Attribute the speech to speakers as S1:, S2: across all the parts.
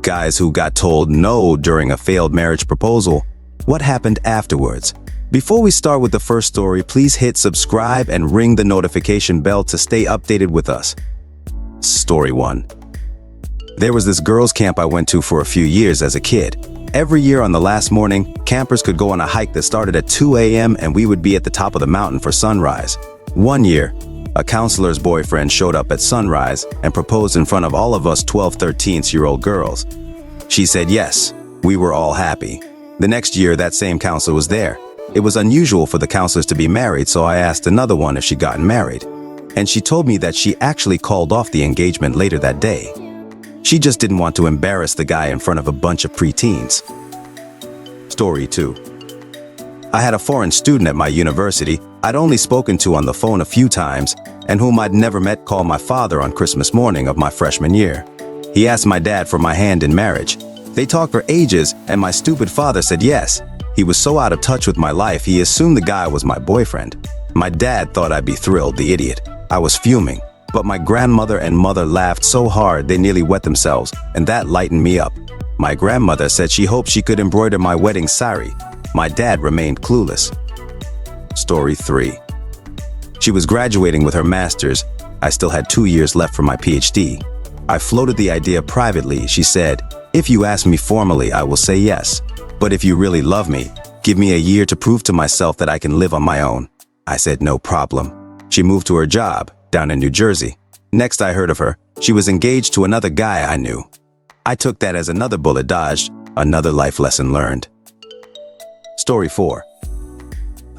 S1: guys who got told no during a failed marriage proposal. What happened afterwards? Before we start with the first story, please hit subscribe and ring the notification bell to stay updated with us. Story 1. There was this girls' camp I went to for a few years as a kid. Every year on the last morning, campers could go on a hike that started at 2 a.m. and we would be at the top of the mountain for sunrise. One year, a counselor's boyfriend showed up at sunrise and proposed in front of all of us 12, 13-year-old girls. She said yes. We were all happy. The next year, that same counselor was there. It was unusual for the counselors to be married, so I asked another one if she'd gotten married. And she told me that she actually called off the engagement later that day. She just didn't want to embarrass the guy in front of a bunch of preteens. Story 2. I had a foreign student at my university I'd only spoken to on the phone a few times and whom I'd never met call my father on Christmas morning of my freshman year. He asked my dad for my hand in marriage. They talked for ages and my stupid father said yes. He was so out of touch with my life, he assumed the guy was my boyfriend. My dad thought I'd be thrilled, the idiot. I was fuming, but my grandmother and mother laughed so hard they nearly wet themselves, and that lightened me up. My grandmother said she hoped she could embroider my wedding sari. My dad remained clueless. Story 3. She was graduating with her master's. I still had 2 years left for my PhD. I floated the idea privately. She said, "If you ask me formally, I will say yes. But if you really love me, give me a year to prove to myself that I can live on my own." I said no problem. She moved to her job down in New Jersey. Next I heard of her, she was engaged to another guy I knew. I took that as another bullet dodged, another life lesson learned. Story 4.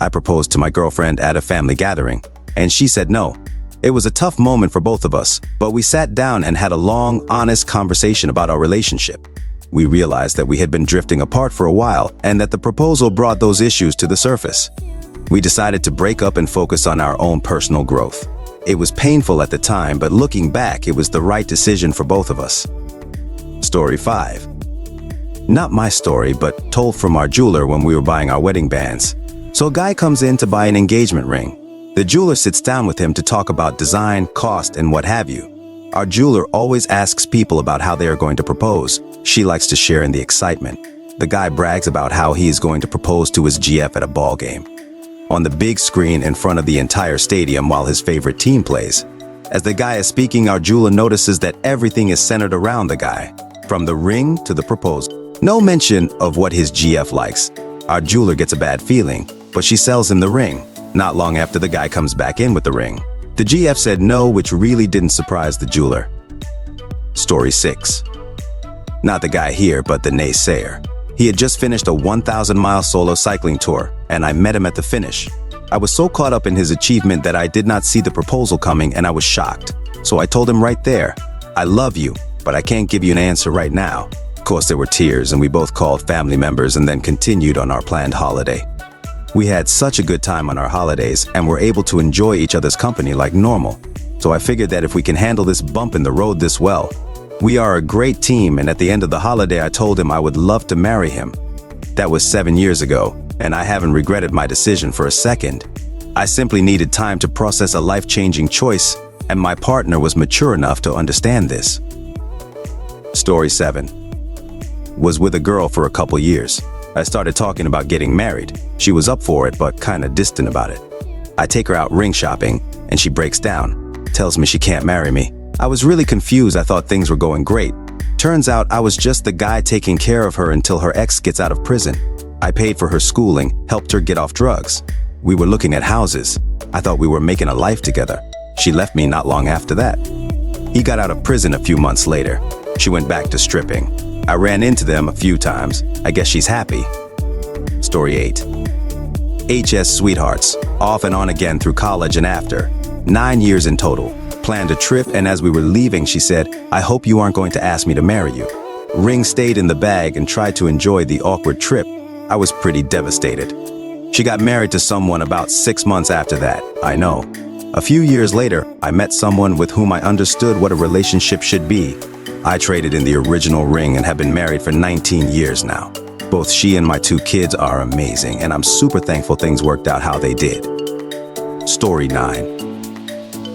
S1: I proposed to my girlfriend at a family gathering, and she said no. It was a tough moment for both of us, but we sat down and had a long, honest conversation about our relationship. We realized that we had been drifting apart for a while and that the proposal brought those issues to the surface. We decided to break up and focus on our own personal growth. It was painful at the time, but looking back, it was the right decision for both of us. Story 5. Not my story, but told from our jeweler when we were buying our wedding bands. So a guy comes in to buy an engagement ring. The jeweler sits down with him to talk about design, cost, and what have you. Our jeweler always asks people about how they are going to propose. She likes to share in the excitement. The guy brags about how he is going to propose to his GF at a ball game, on the big screen in front of the entire stadium while his favorite team plays. As the guy is speaking, our jeweler notices that everything is centered around the guy, from the ring to the proposal. No mention of what his GF likes. Our jeweler gets a bad feeling, but she sells him the ring. Not long after, the guy comes back in with the ring. The GF said no, which really didn't surprise the jeweler. Story 6. Not the guy here, but the naysayer. He had just finished a 1,000-mile solo cycling tour, and I met him at the finish. I was so caught up in his achievement that I did not see the proposal coming, and I was shocked. So I told him right there, "I love you, but I can't give you an answer right now." Of course, there were tears, and we both called family members and then continued on our planned holiday. We had such a good time on our holidays and were able to enjoy each other's company like normal. So I figured that if we can handle this bump in the road this well, we are a great team, and at the end of the holiday I told him I would love to marry him. That was 7 years ago, and I haven't regretted my decision for a second. I simply needed time to process a life-changing choice, and my partner was mature enough to understand this. Story 7. Was with a girl for a couple years. I started talking about getting married. She was up for it, but kinda distant about it. I take her out ring shopping, and she breaks down, tells me she can't marry me. I was really confused. I thought things were going great. Turns out I was just the guy taking care of her until her ex gets out of prison. I paid for her schooling, helped her get off drugs. We were looking at houses. I thought we were making a life together. She left me not long after that. He got out of prison a few months later. She went back to stripping. I ran into them a few times. I guess she's happy. Story 8. HS sweethearts, off and on again through college and after. 9 years in total. Planned a trip, and as we were leaving, she said, "I hope you aren't going to ask me to marry you." Ring stayed in the bag and tried to enjoy the awkward trip. I was pretty devastated. She got married to someone about 6 months after that, I know. A few years later, I met someone with whom I understood what a relationship should be. I traded in the original ring and have been married for 19 years now. Both she and my 2 kids are amazing, and I'm super thankful things worked out how they did. Story 9.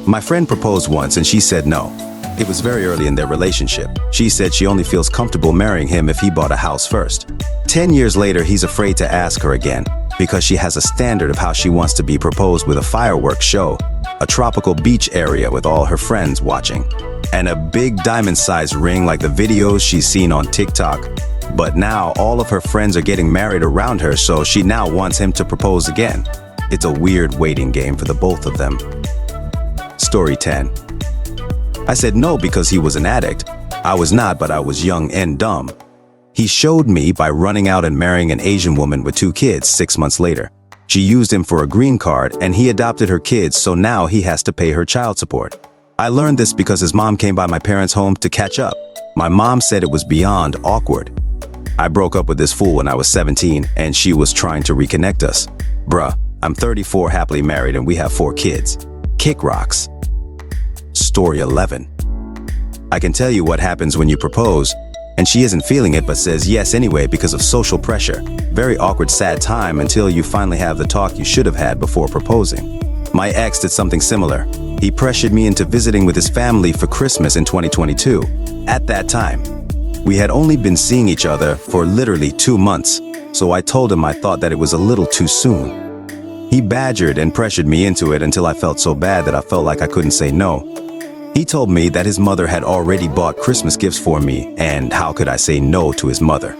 S1: My friend proposed once and she said no. It was very early in their relationship. She said she only feels comfortable marrying him if he bought a house first. 10 years later, he's afraid to ask her again because she has a standard of how she wants to be proposed with a fireworks show, a tropical beach area with all her friends watching, and a big diamond-sized ring like the videos she's seen on TikTok. But now all of her friends are getting married around her, so she now wants him to propose again. It's a weird waiting game for the both of them. Story 10. I said no because he was an addict. I was not, but I was young and dumb. He showed me by running out and marrying an Asian woman with 2 kids 6 months later. She used him for a green card and he adopted her kids, so now he has to pay her child support. I learned this because his mom came by my parents' home to catch up. My mom said it was beyond awkward. I broke up with this fool when I was 17 and she was trying to reconnect us. Bruh, I'm 34, happily married, and we have 4 kids. Kick rocks. Story 11. I can tell you what happens when you propose, and she isn't feeling it but says yes anyway because of social pressure. Very awkward, sad time until you finally have the talk you should have had before proposing. My ex did something similar. He pressured me into visiting with his family for Christmas in 2022. At that time, we had only been seeing each other for literally 2 months, so I told him I thought that it was a little too soon. He badgered and pressured me into it until I felt so bad that I felt like I couldn't say no. He told me that his mother had already bought Christmas gifts for me, and how could I say no to his mother?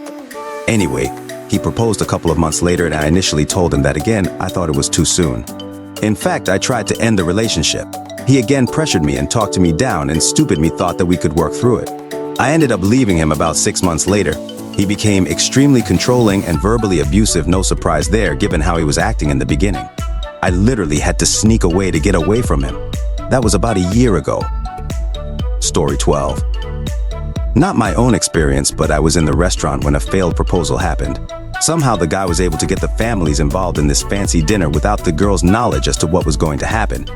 S1: Anyway, he proposed a couple of months later, and I initially told him that again, I thought it was too soon. In fact, I tried to end the relationship. He again pressured me and talked me down, and stupid me thought that we could work through it. I ended up leaving him about 6 months later. He became extremely controlling and verbally abusive, no surprise there given how he was acting in the beginning. I literally had to sneak away to get away from him. That was about a year ago. Story 12. Not my own experience, but I was in the restaurant when a failed proposal happened. Somehow the guy was able to get the families involved in this fancy dinner without the girl's knowledge as to what was going to happen.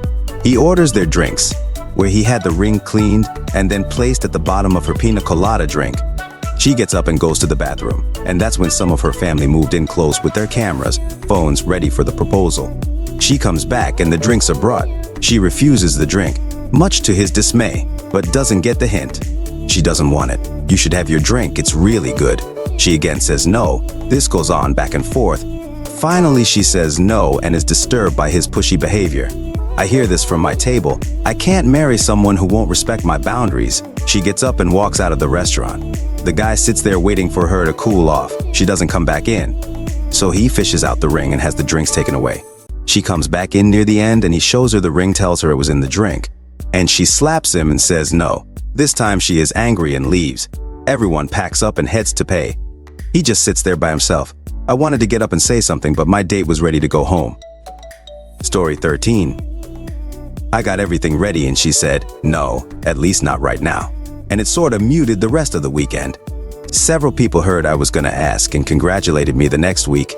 S1: He orders their drinks, where he had the ring cleaned and then placed at the bottom of her pina colada drink. She gets up and goes to the bathroom, and that's when some of her family moved in close with their cameras, phones ready for the proposal. She comes back and the drinks are brought. She refuses the drink, much to his dismay, but doesn't get the hint. She doesn't want it. You should have your drink, it's really good. She again says no. This goes on back and forth. Finally, she says no and is disturbed by his pushy behavior. I hear this from my table. I can't marry someone who won't respect my boundaries. She gets up and walks out of the restaurant. The guy sits there waiting for her to cool off. She doesn't come back in. So he fishes out the ring and has the drinks taken away. She comes back in near the end and he shows her the ring, tells her it was in the drink. And she slaps him and says no. This time she is angry and leaves. Everyone packs up and heads to pay. He just sits there by himself. I wanted to get up and say something, but my date was ready to go home. Story 13. I got everything ready and she said, no, at least not right now. And it sort of muted the rest of the weekend. Several people heard I was gonna ask and congratulated me the next week.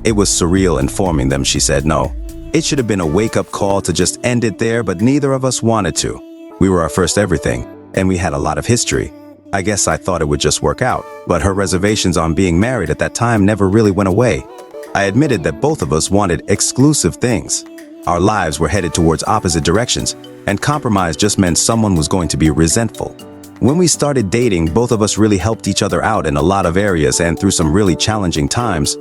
S1: It was surreal informing them she said no. It should have been a wake-up call to just end it there, but neither of us wanted to. We were our first everything, and we had a lot of history. I guess I thought it would just work out, but her reservations on being married at that time never really went away. I admitted that both of us wanted exclusive things. Our lives were headed towards opposite directions, and compromise just meant someone was going to be resentful. When we started dating, both of us really helped each other out in a lot of areas and through some really challenging times.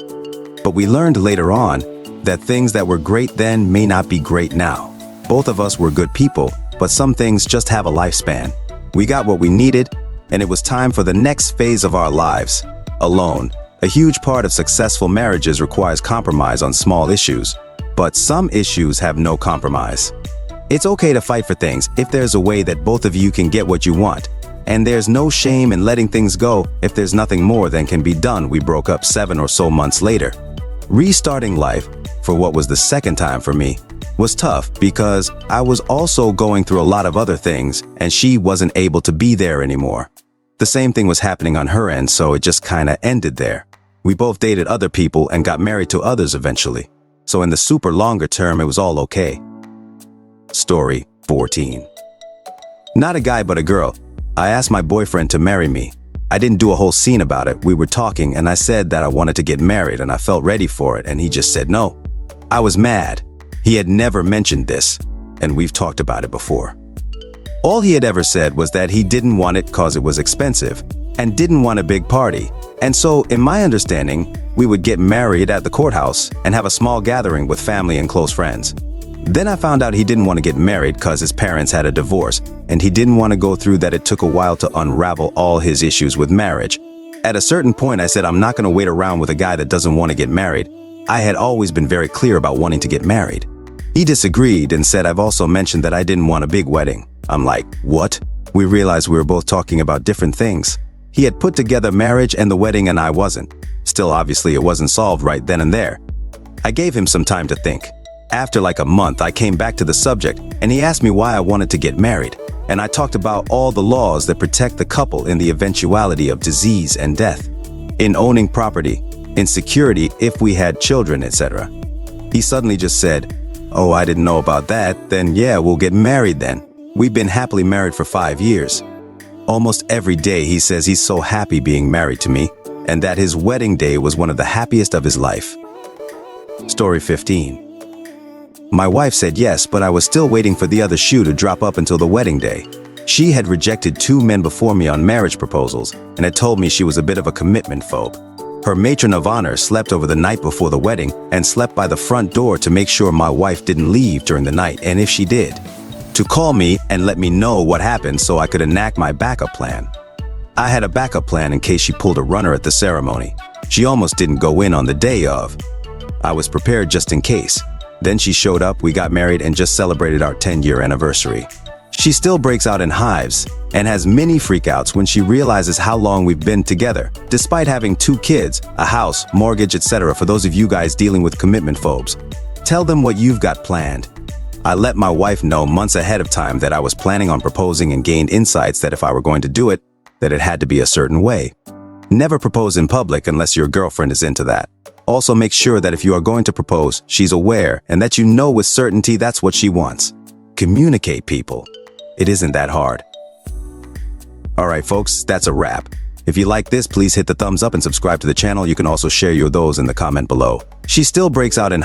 S1: But we learned later on that things that were great then may not be great now. Both of us were good people, but some things just have a lifespan. We got what we needed, and it was time for the next phase of our lives. Alone. A huge part of successful marriages requires compromise on small issues, but some issues have no compromise. It's okay to fight for things if there's a way that both of you can get what you want, and there's no shame in letting things go if there's nothing more than can be done. We broke up 7 or so months later. Restarting life, for what was the second time for me, was tough because I was also going through a lot of other things and she wasn't able to be there anymore. The same thing was happening on her end, so it just kinda ended there. We both dated other people and got married to others eventually. So in the super longer term, it was all okay. Story 14. Not a guy but a girl. I asked my boyfriend to marry me. I didn't do a whole scene about it. We were talking and I said that I wanted to get married and I felt ready for it, and he just said no. I was mad. He had never mentioned this, and we've talked about it before. All he had ever said was that he didn't want it cause it was expensive and didn't want a big party. And so, in my understanding, we would get married at the courthouse and have a small gathering with family and close friends. Then I found out he didn't want to get married cause his parents had a divorce and he didn't want to go through that. It took a while to unravel all his issues with marriage. At a certain point, I said I'm not going to wait around with a guy that doesn't want to get married. I had always been very clear about wanting to get married. He disagreed and said I've also mentioned that I didn't want a big wedding. I'm like, what? We realized we were both talking about different things. He had put together marriage and the wedding and I wasn't. Still, obviously, it wasn't solved right then and there. I gave him some time to think. After like a month, I came back to the subject and he asked me why I wanted to get married. And I talked about all the laws that protect the couple in the eventuality of disease and death, in owning property, in security if we had children, etc. He suddenly just said, "Oh, I didn't know about that. Then yeah, we'll get married then." We've been happily married for 5 years. Almost every day he says he's so happy being married to me and that his wedding day was one of the happiest of his life. Story 15. My wife said yes, but I was still waiting for the other shoe to drop up until the wedding day. She had rejected 2 men before me on marriage proposals and had told me she was a bit of a commitment phobe. Her matron of honor slept over the night before the wedding and slept by the front door to make sure my wife didn't leave during the night, and if she did, to call me and let me know what happened so I could enact my backup plan. I had a backup plan in case she pulled a runner at the ceremony. She almost didn't go in on the day of. I was prepared just in case. Then she showed up, we got married and just celebrated our 10-year anniversary. She still breaks out in hives and has many freakouts when she realizes how long we've been together, despite having 2 kids, a house, mortgage, etc. For those of you guys dealing with commitment phobes, tell them what you've got planned. I let my wife know months ahead of time that I was planning on proposing and gained insights that if I were going to do it, that it had to be a certain way. Never propose in public unless your girlfriend is into that. Also make sure that if you are going to propose, she's aware and that you know with certainty that's what she wants. Communicate, people. It isn't that hard. Alright folks, that's a wrap. If you like this, please hit the thumbs up and subscribe to the channel. You can also share your those in the comment below. She still breaks out in